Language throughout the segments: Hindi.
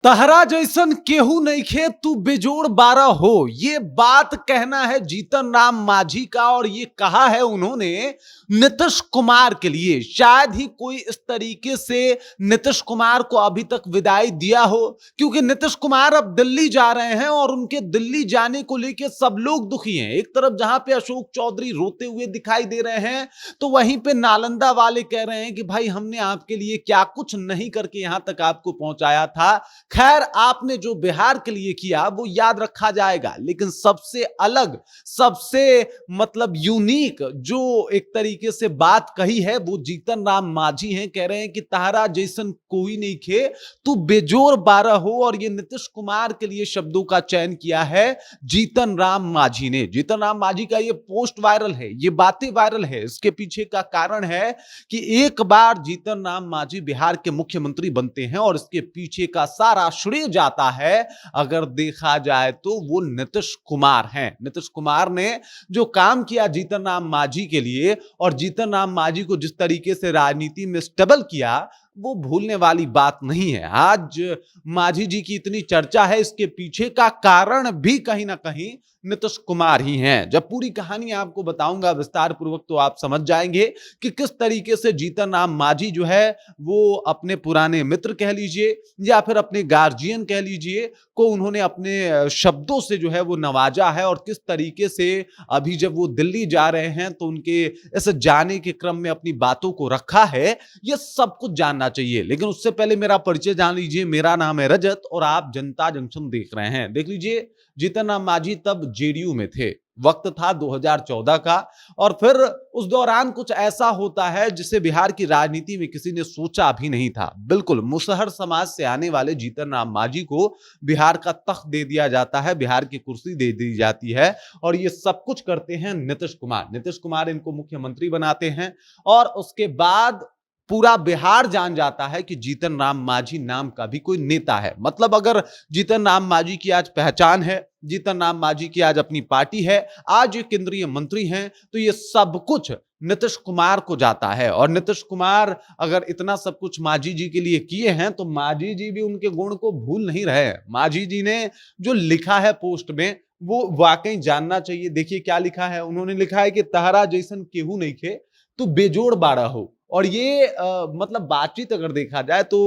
तहरा जैसन केहू नइखे तू बेजोड़ बारह हो। ये बात कहना है जीतन राम मांझी का और ये कहा है उन्होंने नीतीश कुमार के लिए। शायद ही कोई इस तरीके से नीतीश कुमार को अभी तक विदाई दिया हो, क्योंकि नीतीश कुमार अब दिल्ली जा रहे हैं और उनके दिल्ली जाने को लेकर सब लोग दुखी हैं। एक तरफ जहां पे अशोक चौधरी रोते हुए दिखाई दे रहे हैं, तो वहीं पे नालंदा वाले कह रहे हैं कि भाई हमने आपके लिए क्या कुछ नहीं करके यहां तक आपको पहुंचाया था। खैर, आपने जो बिहार के लिए किया वो याद रखा जाएगा, लेकिन सबसे अलग, सबसे मतलब यूनिक जो एक तरीके से बात कही है वो जीतन राम मांझी हैं। कह रहे हैं कि तारा जैसन कोई नहीं खे, तू बेजोर बारह हो। और ये नीतीश कुमार के लिए शब्दों का चयन किया है जीतन राम मांझी ने। जीतन राम मांझी का ये पोस्ट वायरल है, ये बातें वायरल है। इसके पीछे का कारण है कि एक बार जीतन राम मांझी बिहार के मुख्यमंत्री बनते हैं और इसके पीछे का सारा श्रेय जाता है, अगर देखा जाए तो वो नीतीश कुमार हैं। नीतीश कुमार ने जो काम किया जीतन राम मांझी के लिए, और जीतन राम मांझी को जिस तरीके से राजनीति में स्टेबल किया, वो भूलने वाली बात नहीं है। आज मांझी जी की इतनी चर्चा है, इसके पीछे का कारण भी कहीं ना कहीं नीतीश कुमार ही हैं। जब पूरी कहानी आपको बताऊंगा विस्तार पूर्वक, तो आप समझ जाएंगे कि किस तरीके से जीतन राम मांझी जो है वो अपने पुराने मित्र कह लीजिए या फिर अपने गार्जियन कह लीजिए को उन्होंने अपने शब्दों से जो है वो नवाजा है, और किस तरीके से अभी जब वो दिल्ली जा रहे हैं तो उनके इस जाने के क्रम में अपनी बातों को रखा है। ये सब कुछ जानना चाहिए, लेकिन उससे पहले मेरा परिचय जान लीजिए। मेरा नाम है रजत और आप जनता जंक्शन देख रहे हैं। देख लीजिए, जीतन राम मांझी तब जेडीयू में थे, वक्त था 2014 का, और फिर उस दौरान कुछ ऐसा होता है जिसे बिहार की राजनीति में किसी ने सोचा भी नहीं था। बिल्कुल मुसहर समाज से आने वाले जीतन राम मांझी को बिहार का तख्त दे दिया जाता है, बिहार की कुर्सी दे दी जाती है, और ये सब कुछ करते हैं नीतीश कुमार। नीतीश कुमार इनको मुख्यमंत्री बनाते हैं, और उसके बाद पूरा बिहार जान जाता है कि जीतन राम मांझी नाम का भी कोई नेता है। मतलब अगर जीतन राम मांझी की आज पहचान है, जीतन राम मांझी की आज अपनी पार्टी है, आज ये केंद्रीय मंत्री हैं, तो ये सब कुछ नीतीश कुमार को जाता है। और नीतीश कुमार अगर इतना सब कुछ मांझी जी के लिए किए हैं, तो मांझी जी भी उनके गुण को भूल नहीं रहे हैं। मांझी जी ने जो लिखा है पोस्ट में, वो वाकई जानना चाहिए। देखिए क्या लिखा है। उन्होंने लिखा है कि तहरा जैसन केहू नहीं खे, तू बेजोड़ बाड़ा हो। और ये मतलब बातचीत अगर देखा जाए तो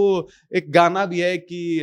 एक गाना भी है कि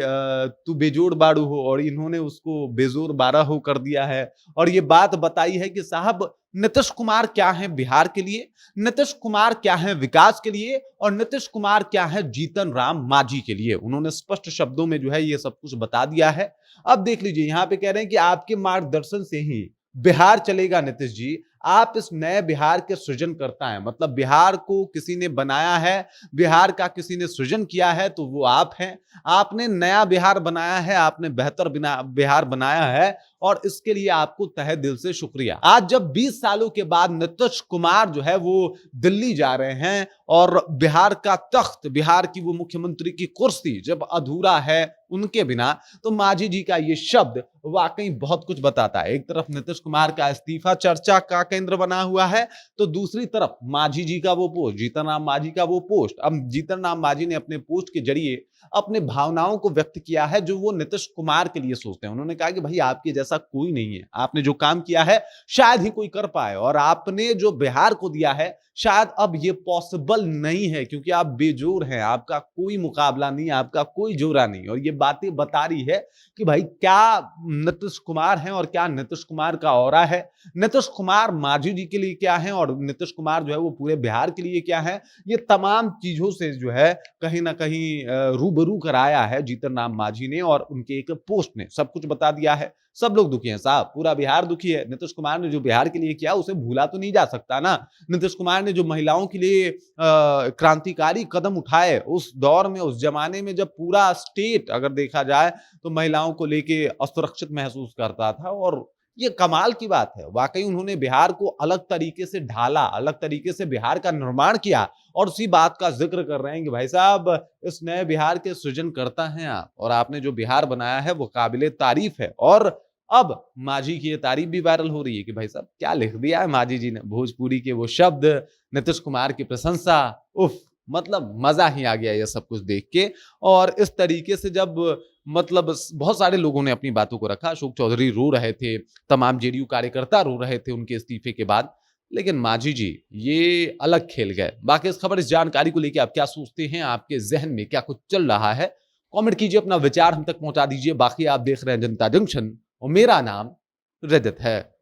तू बेजोड़ बाड़ू हो, और इन्होंने उसको बेजोड़ बारह हो कर दिया है। और ये बात बताई है कि साहब नीतीश कुमार क्या है बिहार के लिए, नीतीश कुमार क्या है विकास के लिए, और नीतीश कुमार क्या है जीतन राम मांझी के लिए। उन्होंने स्पष्ट शब्दों में जो है ये सब कुछ बता दिया है। अब देख लीजिए, यहां पे कह रहे हैं कि आपके मार्गदर्शन से ही बिहार चलेगा नीतीश जी। आप इस नए बिहार के सृजन करता है, मतलब बिहार को किसी ने बनाया है, बिहार का किसी ने सृजन किया है, तो वो आप हैं। आपने नया बिहार बनाया है, आपने बेहतर बिहार बनाया है, और इसके लिए आपको तहे दिल से शुक्रिया। आज जब 20 सालों के बाद नीतीश कुमार जो है वो दिल्ली जा रहे हैं, और बिहार का तख्त, बिहार की वो मुख्यमंत्री की कुर्सी जब अधूरा है उनके बिना, तो मांझी जी का ये शब्द वाकई बहुत कुछ बताता है। एक तरफ नीतीश कुमार का इस्तीफा चर्चा का केंद्र बना हुआ है, तो दूसरी तरफ मांझी जी का वो पोस्ट, जीतन राम मांझी का वो पोस्ट। अब जीतन राम मांझी ने अपने पोस्ट के जरिए अपने भावनाओं को व्यक्त किया है जो वो नीतीश कुमार के लिए सोचते हैं। उन्होंने कहा कि भाई आपके जैसा कोई नहीं है, आपने जो काम किया है शायद ही कोई कर पाए, और आपने जो बिहार को दिया है शायद अब ये पॉसिबल नहीं है, क्योंकि आप बेजोर हैं, आपका कोई मुकाबला नहीं, आपका कोई जोरा नहीं। और ये बातें बता रही है कि भाई क्या नीतीश कुमार हैं और क्या नीतीश कुमार का ऑरा है, नीतीश कुमार मांझी जी के लिए क्या है, और नीतीश कुमार जो है वो पूरे बिहार के लिए क्या है। ये तमाम चीजों से जो है कहीं ना कहीं रूबरू कराया है जीतन राम मांझी ने, और उनके एक पोस्ट ने सब कुछ बता दिया है। सब लोग दुखी हैं साहब, पूरा बिहार दुखी है। नीतीश कुमार ने जो बिहार के लिए किया उसे भूला तो नहीं जा सकता ना। नीतीश कुमार ने जो महिलाओं के लिए क्रांतिकारी कदम उठाए उस दौर में, उस जमाने में जब पूरा स्टेट अगर देखा जाए तो महिलाओं को लेके असुरक्षित महसूस करता था, और ये कमाल की बात है। वाकई उन्होंने बिहार को अलग तरीके से ढाला, अलग तरीके से बिहार का निर्माण किया, और उसी बात का जिक्र कर रहे हैं कि भाई साहब इस नए बिहार के सृजन करता हैं आप, और आपने जो बिहार बनाया है वो काबिले तारीफ है। और अब मांझी की ये तारीफ भी वायरल हो रही है कि भाई साहब क्या लिख दिया है मांझी जी ने, भोजपुरी के वो शब्द, नीतीश कुमार की प्रशंसा, उफ, मतलब मजा ही आ गया ये सब कुछ देख के। और इस तरीके से जब मतलब बहुत सारे लोगों ने अपनी बातों को रखा। अशोक चौधरी रो रहे थे, तमाम जेडीयू कार्यकर्ता रो रहे थे उनके इस्तीफे के बाद। लेकिन मांझी जी ये अलग खेल गए। बाकी इस खबर, इस जानकारी को लेके आप क्या सोचते हैं? आपके ज़हन में क्या कुछ चल रहा है? कमेंट कीजिए, अपना विचार हम तक पहुंचा दीजिए। बाकी आप देख रहे हैं जनता जंक्शन और मेरा नाम रजत है।